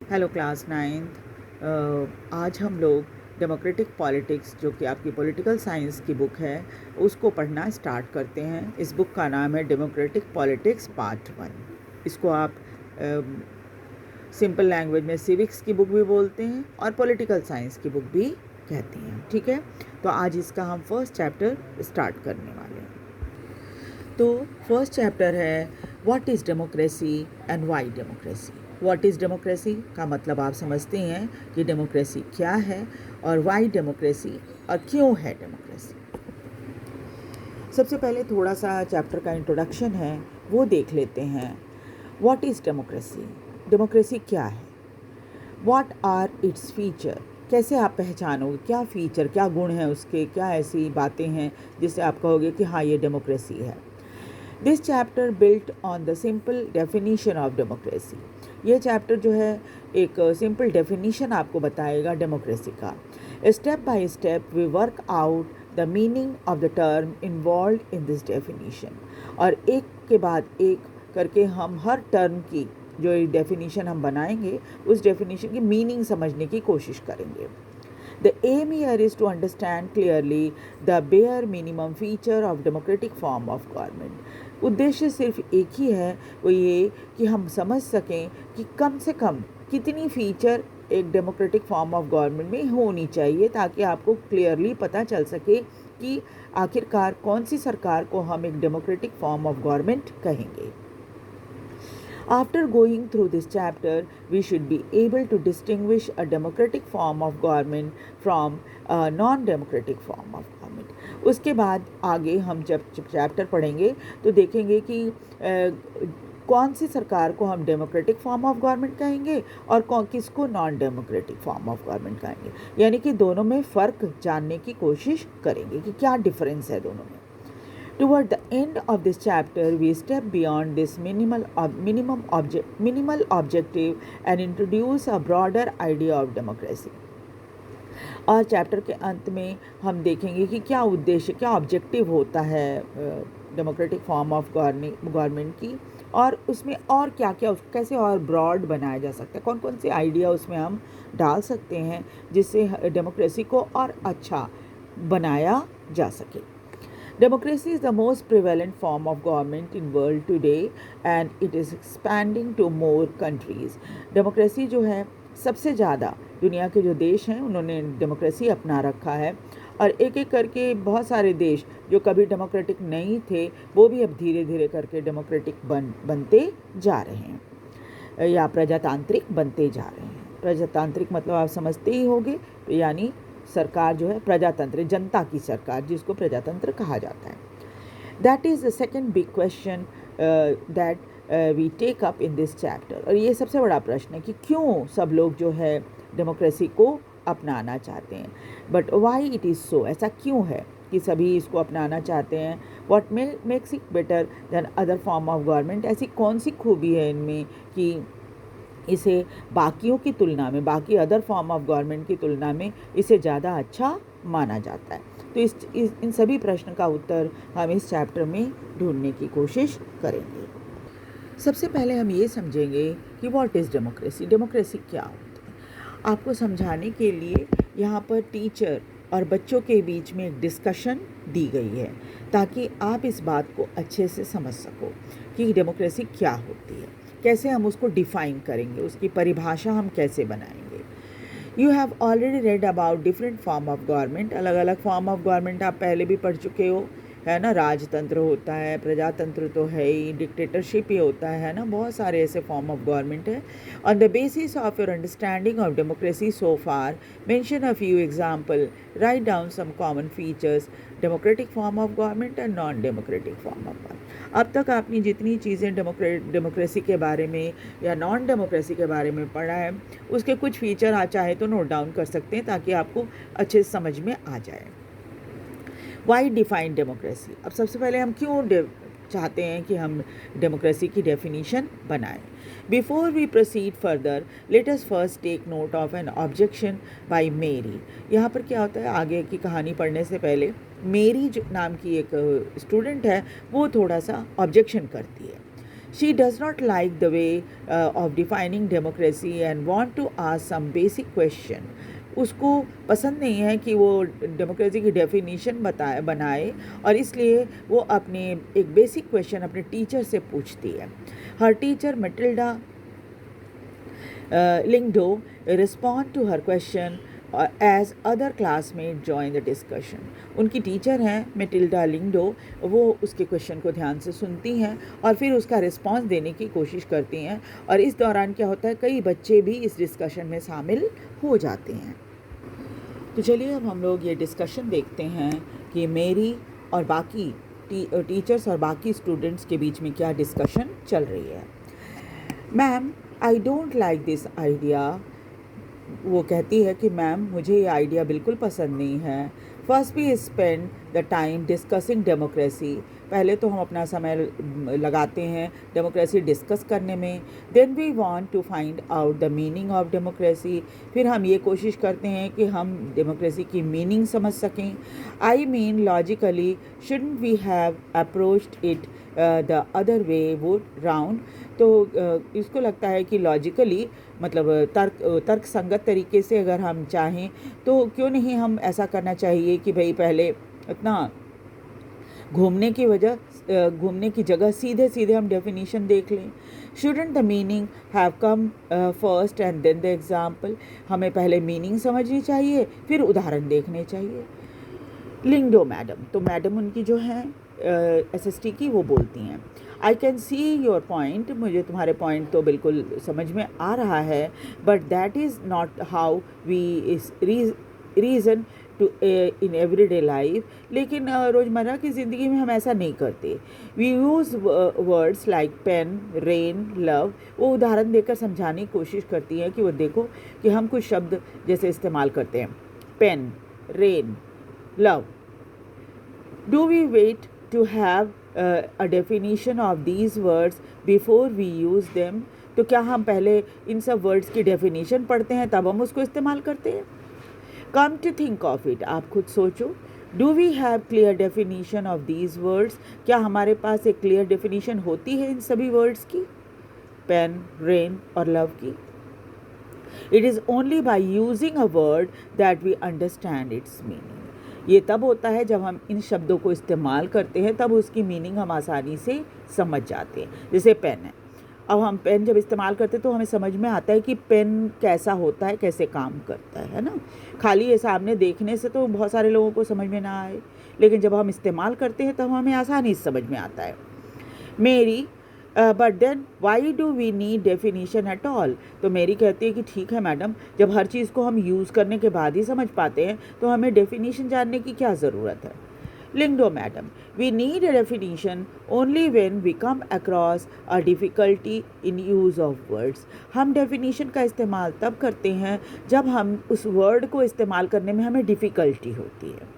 Hello class ninth. आज हम लोग डेमोक्रेटिक पॉलिटिक्स जो कि आपकी पॉलिटिकल साइंस की बुक है उसको पढ़ना स्टार्ट करते हैं। इस बुक का नाम है डेमोक्रेटिक पॉलिटिक्स पार्ट 1। इसको आप सिंपल लैंग्वेज में सिविक्स की बुक भी बोलते हैं और पॉलिटिकल साइंस की बुक भी कहते हैं। ठीक है, तो आज इसका हम फर्स्ट चैप्टर स्टार्ट करने वाले हैं। तो फर्स्ट चैप्टर है what is democracy and why democracy. What is democracy का मतलब आप समझते हैं कि डेमोक्रेसी क्या है, और व्हाई डेमोक्रेसी और क्यों है डेमोक्रेसी। सबसे पहले थोड़ा सा चैप्टर का इंट्रोडक्शन है वो देख लेते हैं। व्हाट इज़ डेमोक्रेसी, डेमोक्रेसी क्या है। व्हाट आर इट्स फीचर, कैसे आप पहचानोगे क्या फ़ीचर, क्या गुण हैं उसके, क्या ऐसी बातें हैं जिससे आप कहोगे कि हाँ ये डेमोक्रेसी है। This chapter built on the simple definition of democracy. ये चैप्टर जो है एक सिंपल डेफिनीशन आपको बताएगा डेमोक्रेसी का। Step by step we work out the meaning of the term involve in this definition, और एक के बाद एक करके हम हर टर्म की जो डेफिनीशन हम बनाएंगे उस डेफिनीशन की मीनिंग समझने की कोशिश करेंगे। The aim here is to understand clearly the bare minimum feature of democratic form of government. उद्देश्य सिर्फ एक ही है, वो ये कि हम समझ सकें कि कम से कम कितनी फीचर एक डेमोक्रेटिक फॉर्म ऑफ गवर्नमेंट में होनी चाहिए, ताकि आपको क्लियरली पता चल सके कि आखिरकार कौन सी सरकार को हम एक डेमोक्रेटिक फॉर्म ऑफ गवर्नमेंट कहेंगे। After going through this chapter, we should be able to distinguish a democratic form of government from a non-democratic form of government. उसके बाद आगे हम जब चैप्टर पढ़ेंगे तो देखेंगे कि कौन सी सरकार को हम डेमोक्रेटिक फॉर्म ऑफ गवर्नमेंट कहेंगे और किसको non democratic form of government कहेंगे, यानी कि दोनों में फ़र्क जानने की कोशिश करेंगे कि क्या डिफरेंस है दोनों में। Toward the end of this chapter, we step beyond this minimal objective and introduce a broader idea of democracy. और चैप्टर के अंत में हम देखेंगे कि क्या उद्देश्य, क्या ऑब्जेक्टिव होता है डेमोक्रेटिक फॉर्म ऑफ गवर्नमेंट की, और उसमें और क्या क्या कैसे और ब्रॉड बनाया जा सकता है, कौन कौन से आइडिया उसमें हम डाल सकते हैं जिससे डेमोक्रेसी को और अच्छा बनाया जा सके। Democracy is the most prevalent form of government in world today and it is expanding to more countries. Democracy जो है सबसे ज़्यादा दुनिया के जो देश हैं उन्होंने डेमोक्रेसी अपना रखा है, और एक एक करके बहुत सारे देश जो कभी डेमोक्रेटिक नहीं थे वो भी अब धीरे धीरे करके डेमोक्रेटिक बनते जा रहे हैं या प्रजातांत्रिक बनते जा रहे हैं। प्रजातांत्रिक मतलब आप समझते ही होंगे, तो यानी सरकार जो है प्रजातंत्र, जनता की सरकार, जिसको प्रजातंत्र कहा जाता है। That is the second big question that we take up in this chapter. और ये सबसे बड़ा प्रश्न है कि क्यों सब लोग जो है डेमोक्रेसी को अपनाना चाहते हैं। But why it is so, ऐसा क्यों है कि सभी इसको अपनाना चाहते हैं। What makes it better than other form of government, ऐसी कौन सी खूबी है इनमें कि इसे बाकियों की तुलना में, बाकी अदर फॉर्म ऑफ गवर्नमेंट की तुलना में इसे ज़्यादा अच्छा माना जाता है। तो इन सभी प्रश्न का उत्तर हम इस चैप्टर में ढूंढने की कोशिश करेंगे। सबसे पहले हम ये समझेंगे कि व्हाट इज़ डेमोक्रेसी, डेमोक्रेसी क्या होती है। आपको समझाने के लिए यहाँ पर टीचर और बच्चों के बीच में एक डिस्कशन दी गई है ताकि आप इस बात को अच्छे से समझ सको कि डेमोक्रेसी क्या होती है, कैसे हम उसको डिफ़ाइन करेंगे, उसकी परिभाषा हम कैसे बनाएंगे। You have already read about different form of government, अलग अलग फॉर्म ऑफ गवर्नमेंट आप पहले भी पढ़ चुके हो, है ना। राजतंत्र होता है, प्रजातंत्र तो है ही, डिक्टेटरशिप ही होता है ना, बहुत सारे ऐसे फॉर्म ऑफ गवर्नमेंट है। On the basis of your understanding of democracy so far, mention a few example, right down some common features, democratic form of government and non democratic form of government. अब तक आपने जितनी चीज़ें democracy के बारे में या नॉन डेमोक्रेसी के बारे में पढ़ा है उसके कुछ फीचर आप चाहे तो नोट डाउन कर सकते हैं ताकि आपको अच्छे समझ में आ जाए। वाई डिफाइन डेमोक्रेसी, अब सबसे पहले हम क्यों चाहते हैं कि हम डेमोक्रेसी की डेफिनीशन बनाएं। Before we proceed further, let us first take note of an objection by Mary. यहाँ पर क्या होता है, आगे की कहानी पढ़ने से पहले मेरी जो नाम की एक स्टूडेंट है वो थोड़ा सा ऑब्जेक्शन करती है She does not like the way of defining democracy and want to ask some basic question. उसको पसंद नहीं है कि वो डेमोक्रेसी की डेफिनेशन बनाए, और इसलिए वो अपने एक बेसिक क्वेश्चन अपने टीचर से पूछती है. हर teacher Matilda Lingdo respond to her question as other classmates join the discussion. उनकी टीचर हैं मेटिल्डा लिंगडो, वो उसके क्वेश्चन को ध्यान से सुनती हैं और फिर उसका रिस्पॉन्स देने की कोशिश करती हैं, और इस दौरान क्या होता है, कई बच्चे भी इस डिस्कशन में शामिल हो जाते हैं. तो चलिए अब हम लोग ये डिस्कशन देखते हैं कि मेरी और बाकी टीचर्स और बाकी स्टूडेंट्स के बीच में क्या डिस्कशन चल रही है. Ma'am, I don't like this idea. वो कहती है कि मैम, मुझे ये आइडिया बिल्कुल पसंद नहीं है. First we spend the time discussing democracy. पहले तो हम अपना समय लगाते हैं डेमोक्रेसी डिस्कस करने में. Then we want to find out the meaning of democracy. फिर हम ये कोशिश करते हैं कि हम डेमोक्रेसी की मीनिंग समझ सकें. I mean logically shouldn't we have approached it the other way वो राउंड. तो इसको लगता है कि लॉजिकली मतलब तर्क संगत तरीके से अगर हम चाहें तो क्यों नहीं हम ऐसा करना चाहिए कि भाई पहले इतना घूमने की जगह सीधे सीधे हम डेफिनेशन देख लें. Shouldn't the meaning have come first and then the example. हमें पहले मीनिंग समझनी चाहिए, फिर उदाहरण देखने चाहिए. लिंगडो मैडम, तो मैडम उनकी जो हैं SST की, वो बोलती हैं, I can see your point. मुझे तुम्हारे पॉइंट तो बिल्कुल समझ में आ रहा है, but that is not how we reason to in everyday life. लेकिन रोज़मर्रा की ज़िंदगी में हम ऐसा नहीं करते. We use words like pen, rain, love. वो उदाहरण देकर समझाने की कोशिश करती हैं कि वो देखो कि हम कुछ शब्द जैसे इस्तेमाल करते हैं, pen, rain, love. Do we wait to have a definition of these words before we use them? तो क्या हम पहले इन सब वर्ड्स की डेफिनेशन पढ़ते हैं तब हम उसको इस्तेमाल करते हैं? Come to think of it, आप खुद सोचो. Do we have clear definition of these words? क्या हमारे पास एक क्लियर डेफिनेशन होती है इन सभी वर्ड्स की, पेन, रेन और लव की? It is only by using a word that we understand its meaning. ये तब होता है जब हम इन शब्दों को इस्तेमाल करते हैं, तब उसकी मीनिंग हम आसानी से समझ जाते हैं. जैसे पेन है, अब हम पेन जब इस्तेमाल करते हैं तो हमें समझ में आता है कि पेन कैसा होता है, कैसे काम करता है ना. खाली ये सामने देखने से तो बहुत सारे लोगों को समझ में ना आए, लेकिन जब हम इस्तेमाल करते हैं तब हमें आसानी से समझ में आता है. Mary, but then why do we need definition at all. तो मेरी कहती है कि ठीक है मैडम, जब हर चीज़ को हम यूज़ करने के बाद ही समझ पाते हैं तो हमें डेफिनीशन जानने की क्या ज़रूरत है. Lyngdoh madam, we need a definition only when we come across a difficulty in use of words. हम डेफिनीशन का इस्तेमाल तब करते हैं जब हम उस वर्ड को इस्तेमाल करने में हमें डिफ़िकल्टी होती है.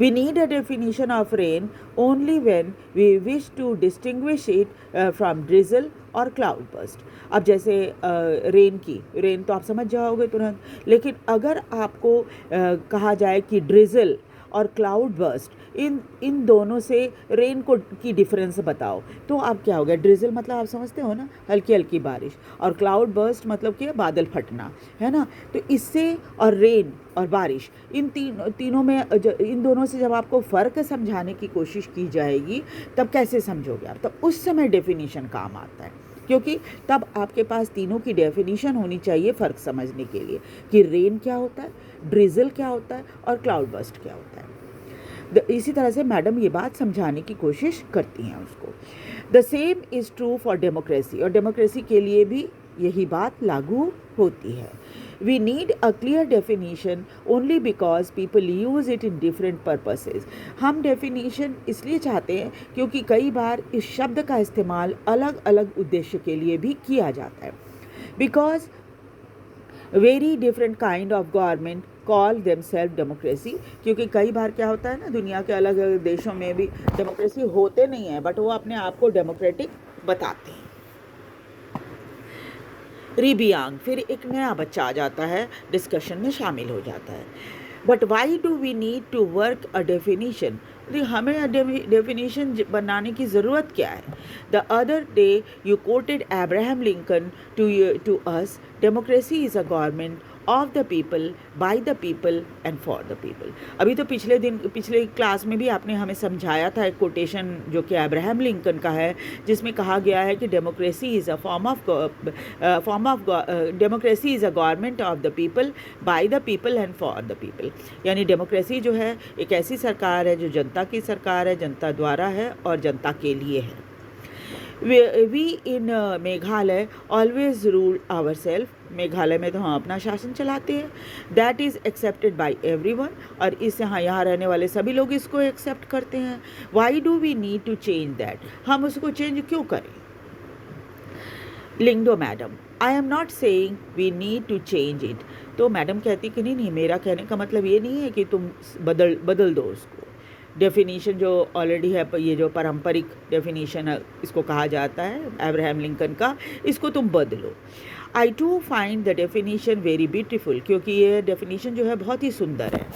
We need a definition of rain only when we wish to distinguish it from drizzle और cloud burst. अब जैसे रेन तो आप समझ जाओगे तुरंत, लेकिन अगर आपको कहा जाए कि ड्रिजल और क्लाउड बर्स्ट, इन दोनों से रेन को की डिफरेंस बताओ, तो आप क्या हो गया, ड्रिजल मतलब आप समझते हो ना, हल्की हल्की बारिश, और क्लाउड बर्स्ट मतलब कि बादल फटना, है ना. तो इससे और रेन और बारिश, इन तीनों में इन दोनों से जब आपको फ़र्क समझाने की कोशिश की जाएगी तब कैसे समझोगे आप. तब उस समय डेफिनीशन काम आता है, क्योंकि तब आपके पास तीनों की डेफिनीशन होनी चाहिए फ़र्क समझने के लिए कि रेन क्या होता है, ड्रिजल क्या होता है और क्लाउड बर्स्ट क्या होता है. इसी तरह से मैडम ये बात समझाने की कोशिश करती हैं उसको. The same is true for democracy. और डेमोक्रेसी के लिए भी यही बात लागू होती है. We need a clear definition only because people use it in different purposes. हम definition इसलिए चाहते हैं क्योंकि कई बार इस शब्द का इस्तेमाल अलग अलग उद्देश्य के लिए भी किया जाता है. Because very different kind of government call themselves democracy. क्योंकि कई बार क्या होता है ना, दुनिया के अलग अलग देशों में भी डेमोक्रेसी होते नहीं है, बट वो अपने आप को डेमोक्रेटिक बताते हैं. रिबियांग, फिर एक नया बच्चा आ जाता है, डिस्कशन में शामिल हो जाता है. But why do we need to work a definition हमें डेफिनेशन बनाने की ज़रूरत क्या है? The other day you quoted Abraham Lincoln to us, democracy is a government of the people, by the people and for the people. अभी तो पिछले class में भी आपने हमें समझाया था एक कोटेशन जो कि अब्राहम लिंकन का है, जिसमें कहा गया है कि democracy is a democracy is a government of the people, by the people and for the people. यानी डेमोक्रेसी जो है एक ऐसी सरकार है जो जनता की सरकार है, जनता द्वारा है और जनता के लिए है। We in Meghalaya always rule our self, Meghalaya में तो हम अपना शासन चलाते हैं। That is accepted by everyone, और इस यहाँ रहने वाले सभी लोग इसको एक्सेप्ट करते हैं। Why do we need to change that, हम उसको चेंज क्यों करें? Lyngdoh madam, I am not saying we need to change it. तो मैडम कहती कि नहीं, मेरा कहने का मतलब ये नहीं है कि तुम बदल दो उसको। डेफिनीशन जो ऑलरेडी है, ये जो पारंपरिक डेफिनीशन इसको कहा जाता है अब्राहम लिंकन का, इसको तुम बदलो। I to find the definition very beautiful, क्योंकि ये डेफिनीशन जो है बहुत ही सुंदर है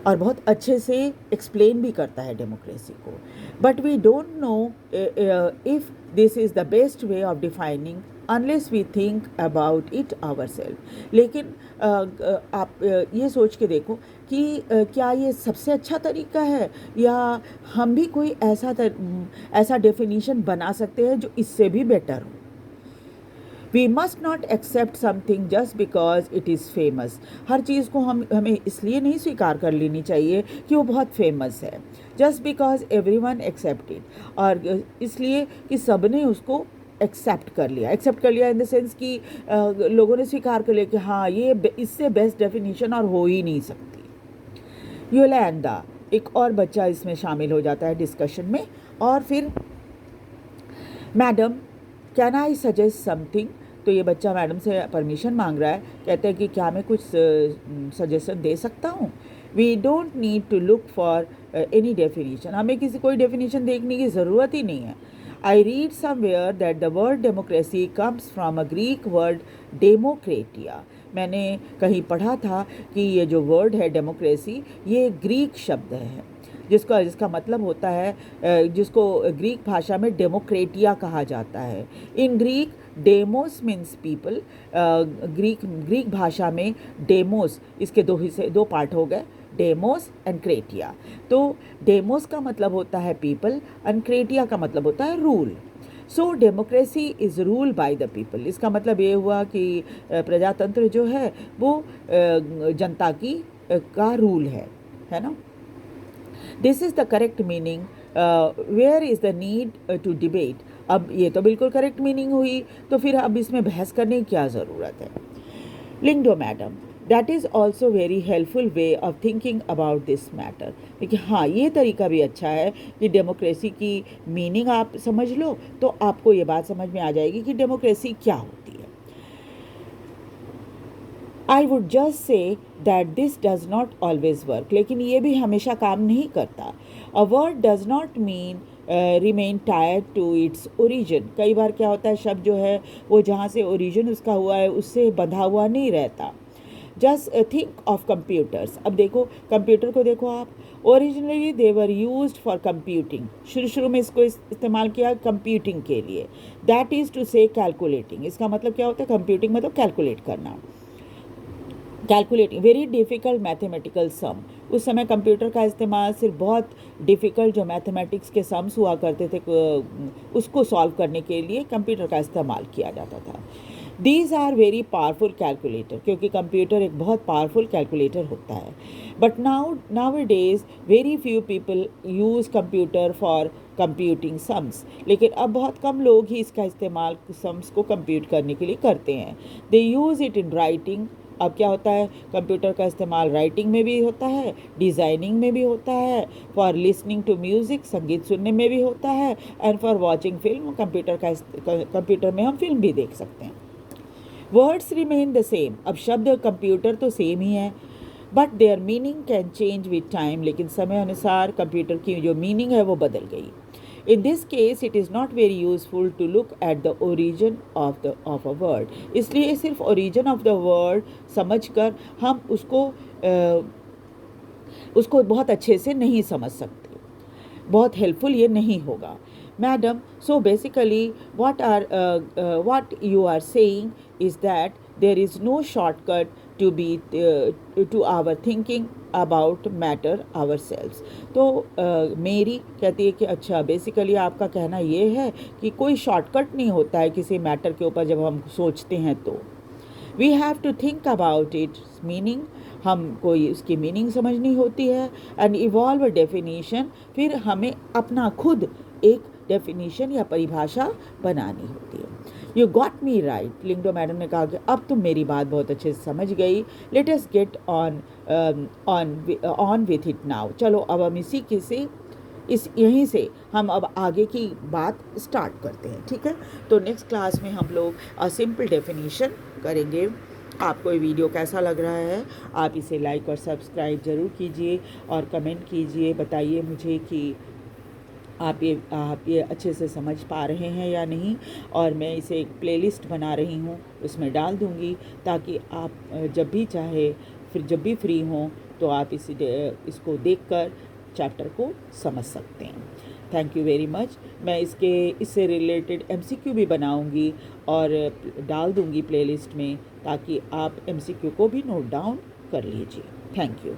और बहुत अच्छे से एक्सप्लेन भी करता है डेमोक्रेसी को। But we don't know if this is the best way of defining unless we think about it our self. लेकिन आप ये सोच के देखो कि क्या ये सबसे अच्छा तरीका है, या हम भी कोई ऐसा डेफिनीशन बना सकते हैं जो इससे भी बेटर हो। We must not accept something just because it is famous. हर चीज़ को हमें इसलिए नहीं स्वीकार कर लेनी चाहिए कि वो बहुत फेमस है, just because every one accepted, और इसलिए कि सब ने उसको एक्सेप्ट कर लिया इन द सेंस कि लोगों ने स्वीकार कर लिया कि हाँ, ये इससे बेस्ट डेफिनेशन और हो ही नहीं सकती। योलैंडा, एक और बच्चा इसमें शामिल हो जाता है डिस्कशन में, और फिर madam can I suggest something. तो ये बच्चा मैडम से परमिशन मांग रहा है, कहते हैं कि क्या मैं कुछ सजेशन दे सकता हूँ। We don't need to look for any definition, हमें कोई डेफिनेशन देखने की ज़रूरत ही नहीं है। I read somewhere that the word democracy comes from a Greek word demokratia. मैंने कहीं पढ़ा था कि ये जो वर्ड है डेमोक्रेसी, ये ग्रीक शब्द है जिसका मतलब होता है, जिसको ग्रीक भाषा में डेमोक्रेटिया कहा जाता है। In Greek demos means people. Greek भाषा में डेमोस, इसके दो पार्ट हो गए, डेमोस एंड क्रेटिया। तो डेमोस का मतलब होता है पीपल, एंड क्रेटिया का मतलब होता है rule. So democracy is rule by the people. इसका मतलब ये हुआ कि प्रजातंत्र जो है वो जनता का रूल है ना। This is the correct meaning, where is the need to debate. अब ये तो बिल्कुल करेक्ट मीनिंग हुई, तो फिर अब इसमें बहस करने की क्या ज़रूरत है। Lyngdoh madam, that is also very helpful way of thinking about this matter. देखिए हाँ, ये तरीका भी अच्छा है कि डेमोक्रेसी की मीनिंग आप समझ लो, तो आपको ये बात समझ में आ जाएगी कि डेमोक्रेसी क्या होती है। I would just say that this does not always work, लेकिन ये भी हमेशा काम नहीं करता। A word does not mean remain टायर्ड टू इट्स ओरिजिन। कई बार क्या होता है, शब्द जो है वो जहाँ से ओरिजिन उसका हुआ है उससे बंधा हुआ नहीं रहता। Just think of computers. अब देखो कंप्यूटर को देखो आप, originally they were used for computing. शुरू में इसको इस्तेमाल किया कंप्यूटिंग के लिए। दैट इज़ टू से कैलकुलेटिंग। इसका मतलब क्या होता है, कंप्यूटिंग मतलब कैलकुलेट करना, कैलकुलेटिंग वेरी डिफ़िकल्ट मैथमेटिकल सम। उस समय कंप्यूटर का इस्तेमाल सिर्फ बहुत डिफ़िकल्ट जो मैथमेटिक्स के सम्स हुआ करते थे उसको सॉल्व करने के लिए कंप्यूटर का इस्तेमाल किया जाता था। These are very powerful calculator, क्योंकि कंप्यूटर एक बहुत पावरफुल कैलकुलेटर होता है। But nowadays very few people use computer for computing sums. लेकिन अब बहुत कम लोग ही इसका इस्तेमाल सम्स को कंप्यूट करने के लिए करते हैं। दे यूज़ इट इन राइटिंग। अब क्या होता है, कंप्यूटर का इस्तेमाल राइटिंग में भी होता है, डिज़ाइनिंग में भी होता है, फॉर लिसनिंग टू म्यूज़िक, संगीत सुनने में भी होता है, and for watching film, computer में हम फिल्म भी देख सकते हैं। Words remain the same. अब शब्द कंप्यूटर तो सेम ही है, but there meaning can change with time. लेकिन समय अनुसार कंप्यूटर की जो मीनिंग है वो बदल गई। In this case, it is not very useful to look at the origin of a word. इसलिए सिर्फ origin of the word समझकर हम उसको उसको बहुत अच्छे से नहीं समझ सकते, बहुत हेल्पफुल ये नहीं होगा। Madam, so basically what you are saying is that there is no shortcut to our thinking about matter ourselves। तो मेरी कहती है कि अच्छा, बेसिकली आपका कहना ये है कि कोई शॉर्टकट नहीं होता है किसी मैटर के ऊपर जब हम सोचते हैं तो we have to think about its meaning, हमको उसकी मीनिंग समझनी होती है, एंड इवॉल्व डेफिनीशन, फिर हमें अपना खुद एक डेफिनीशन या परिभाषा बनानी होती है। You got me right, Lyngdoh madam ने कहा कि अब तुम मेरी बात बहुत अच्छे से समझ गई। Let us get on with it now. चलो अब हम यहीं से हम अब आगे की बात स्टार्ट करते हैं, ठीक है। तो नेक्स्ट क्लास में हम लोग सिंपल डेफिनीशन करेंगे। आपको ये वीडियो कैसा लग रहा है, आप इसे लाइक और सब्सक्राइब ज़रूर कीजिए और कमेंट कीजिए, बताइए मुझे कि आप ये अच्छे से समझ पा रहे हैं या नहीं। और मैं इसे एक प्लेलिस्ट बना रही हूँ, उसमें डाल दूँगी, ताकि आप जब भी चाहे, फिर जब भी फ्री हों तो आप इसको देखकर चैप्टर को समझ सकते हैं। Thank you very much. मैं इससे रिलेटेड MCQ भी बनाऊंगी और डाल दूंगी प्लेलिस्ट में, ताकि आप MCQ को भी नोट डाउन कर लीजिए। Thank you.